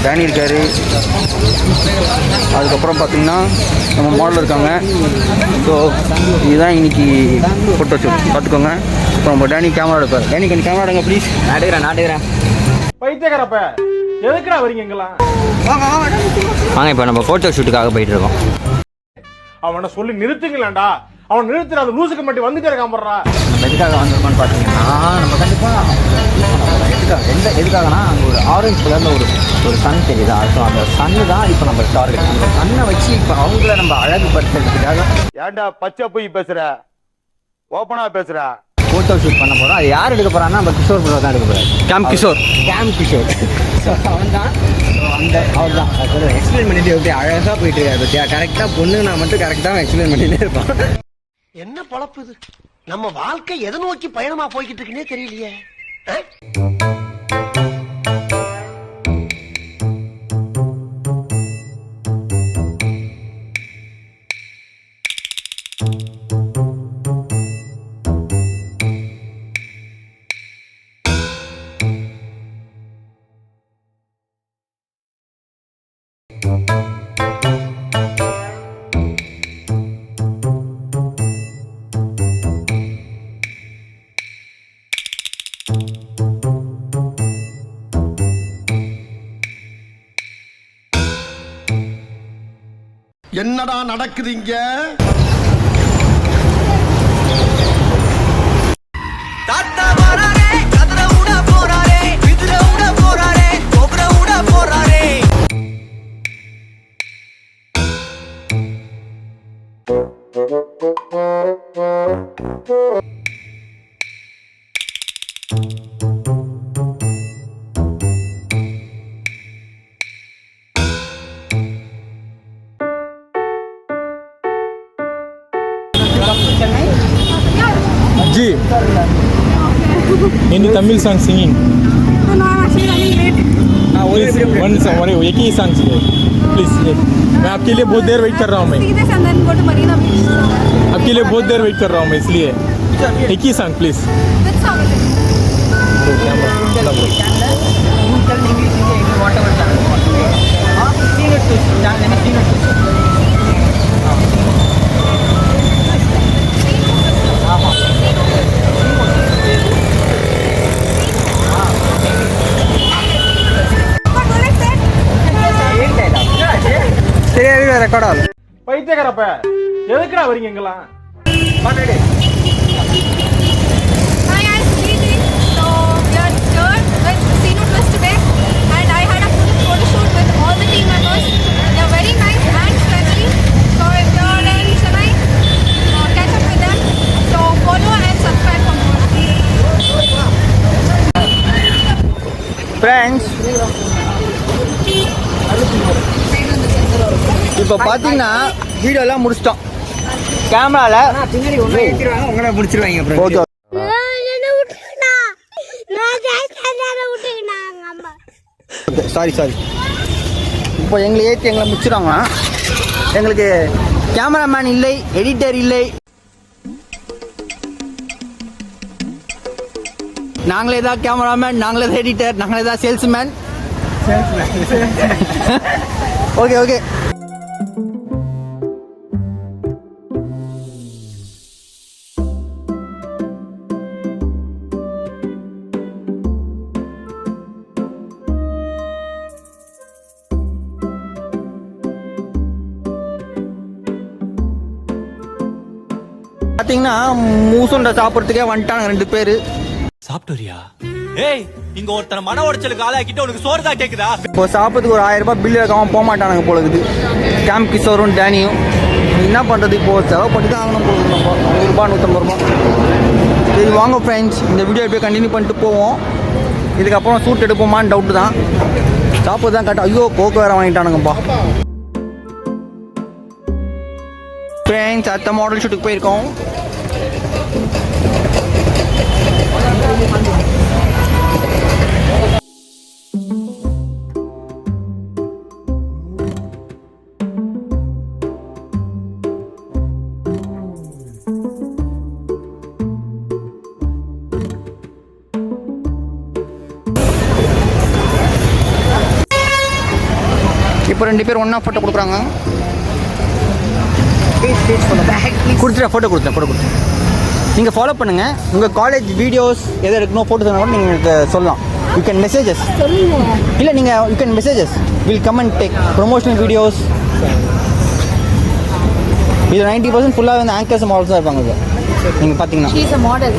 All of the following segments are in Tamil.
டேனி இருக்காரு. அதுக்கப்புறம் பார்த்தீங்கன்னா நம்ம மாடல் இருக்காங்க. ஸோ இதுதான் இன்னைக்கு ஃபோட்டோ ஷூட் பார்த்துக்கோங்க. இப்போ நம்ம டேனி கேமரா எடுப்பார். டேனி கொஞ்சம் கேமரா எடுங்க ப்ளீஸ். நாட்டுக்கிறேன் பைத்தியக்காரப்ப எதுக்குடா வரீங்க இங்கெல்லாம்? வாங்க இப்போ நம்ம ஃபோட்டோ ஷூட்டுக்காக போயிட்டு இருக்கோம். அவனை சொல்லி நிறுத்துங்களேன்டா. அவன் நிறுத்துற அந்த லூசுக்கு மட்டும் வந்துட்டே இருக்கான் போடுறா. நம்ம எதுக்காக வந்திருக்கோம்னு பார்த்தீங்கன்னா நம்ம கண்டிப்பாக எதுக்காகனா அங்கே ஒரு ஆரஞ்சு கலரில் ஒரு சன் தெரியுதா? ஸோ அந்த சன்னு தான் இப்போ நம்ம டார்கெட். அந்த சன்னை வச்சு இப்போ அவங்கள நம்ம அழகுபடுத்துறதுக்காக. ஏன்டா பச்சை போய் பேசுற, ஓப்பனா பேசுற. ஃபோட்டோ ஷூட் பண்ண போகிறோம். அது யார் எடுக்க போகிறான்னா நம்ம கிஷோர் ப்ரோ தான் எடுக்க போகிறார். கேம் கிஷோர் அவன் தான். அவர் தான் எக்ஸ்பிளைன் பண்ணிட்டு எப்படி அழகாக போயிட்டு இருக்காரு பற்றியா? கரெக்டாக பொண்ணு நான் மட்டும் கரெக்டாக எக்ஸ்பிளைன் பண்ணிட்டே இருப்பான். என்ன பொழப்பு இது? நம்ம வாழ்க்கை எதை நோக்கி பயணமா போய்கிட்டு இருக்குன்னே தெரியலையே. என்னடா நடக்குது இங்க? G. Any Tamil song singing? No, I'm actually running late. Please, one song, एक ही song चाहिए. Please, मैं आपके लिए बहुत देर वेट कर रहा हूँ मैं. See this and then go to Marina Beach. आपके लिए बहुत देर वेट कर रहा हूँ मैं इसलिए. एक ही song please. Which song is it? Record ஆகுது. பைத்தியக்காரப்ப எதுக்குடா வரீங்க இங்கெல்லாம்? Hi, I'm Sweetie. So we are here with Sinu Twist today, and I had a photo shoot with all the team members. They are very nice and friendly. So if you are in Chennai, catch up with them. So follow and subscribe for more. Friends இப்போ பார்த்தீங்கன்னா வீடியோலாம் முடிச்சிட்டோம். கேமராவில் உங்களை முடிச்சிருவாங்க. ஓகே சாரி இப்போ எங்களை ஏற்றி எங்களை முடிச்சிடுவாங்க. எங்களுக்கு கேமராமேன் இல்லை, எடிட்டர் இல்லை, நாங்களே தான் கேமராமேன், நாங்களே தான் எடிட்டர், நாங்களே தான் சேல்ஸ்மேன். ஓகே பார்த்தீங்கன்னா மூசுண்டை சாப்பிட்றதுக்கே வந்துட்டாங்க 2 பேர். சாப்பிட்டோரியா? ஏய், இங்க ஒருத்தர மன உடைச்சலுக்கு ஆளாக்கிட்டு உனக்கு சோறு தான் கேக்குதா? இப்போ சாப்பிட்றதுக்கு ஒரு 1000 ரூபாய் பில்லு வைக்காம போக மாட்டானுங்க போல இருக்குது. கேம் கிஷோரும் டேனியும் என்ன பண்ணுறது? இப்போ செலவு பண்ணி தான் ஆகணும் போகுது. நம்ம 100 ரூபா 150 ரூபா. சரி வாங்க ஃப்ரெண்ட்ஸ், இந்த வீடியோ எப்படியே கண்டினியூ பண்ணிட்டு போவோம். இதுக்கப்புறம் ஷூட் எடுப்போமான்னு டவுட்டு தான். சாப்பிட்டு தான் கரெக்டாக. ஐயோ கோக்கு வேறு வாங்கிட்டானுங்கப்பா. ஃப்ரெண்ட்ஸ் அடுத்த மாடல் ஷூட்டுக்கு போயிருக்கோம். இப்போ 2 பேர் ஒன்றா ஃபோட்டோ கொடுக்குறாங்க. கொடுத்துட்டேன், ஃபோட்டோ கொடுத்தேன். நீங்கள் ஃபாலோ பண்ணுங்கள். உங்கள் காலேஜ் வீடியோஸ் எது எடுக்கணும் ஃபோட்டோஸ் கூட நீங்கள் எனக்கு சொல்லலாம். You can messages. இல்லை நீங்கள் you can messages. Will come and take promotional videos. இது 90% ஃபுல்லாக வந்து ஆங்கர்ஸ் மாடல்ஸ் தான் இருப்பாங்க. இது நீங்கள் பார்த்தீங்கன்னா She's a model.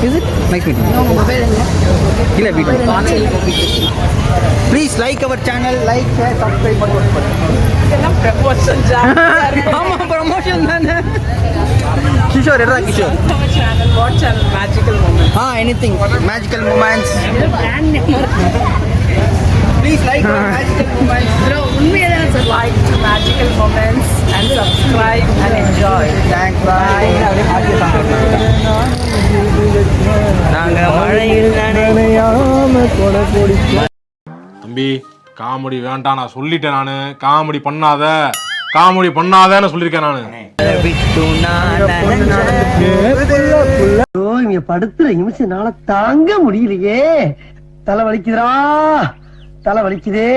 Is it nice meeting. இல்லை video please like our channel, like share subscribe பண்ணுவோம். ஆமாம் ப்ரமோஷன் தானே. கிஷோர் எடா Kishore. Anything magical moments. Please like magical moments. Like magical moments and subscribe and enjoy. Thanks bye. தம்பி காமெடி வேண்டாம், நான் சொல்லிட்டேன். நானு காமெடி பண்ணாதன்னு சொல்லியிருக்கேன் நானு. இங்க படுத்துற நிமிஷம்னால தாங்க முடியலையே. தலை வலிக்குதே.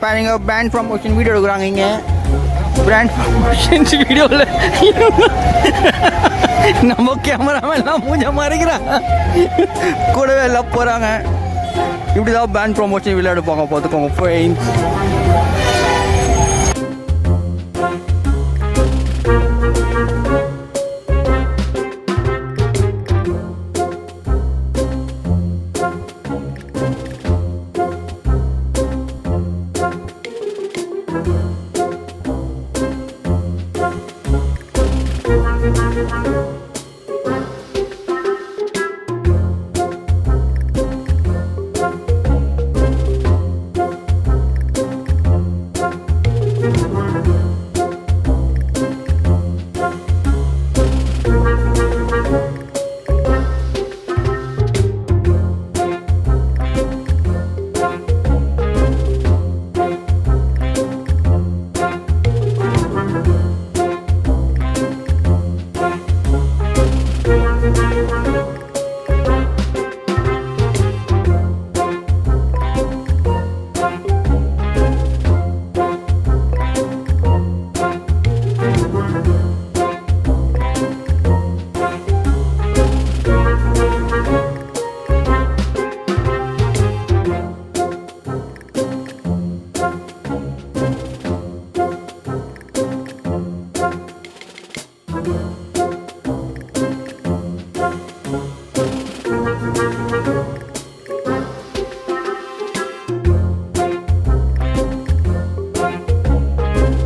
பாருங்க பிராண்ட் ப்ரமோஷன் வீடியோ எடுக்கிறாங்க. இங்கே பிராண்ட் ப்ரமோஷன்ஸ் வீடியோவில் நம்ம கேமராமேன்லாம் மூஞ்ச மறைக்கிறாங்க, கூடவே எல்லாம் போகிறாங்க. இப்படி தான் பிராண்ட் ப்ரமோஷன் வீடியோ எடுப்பாங்க. பார்த்துக்கோங்க ஃப்ரெண்ட்ஸ்.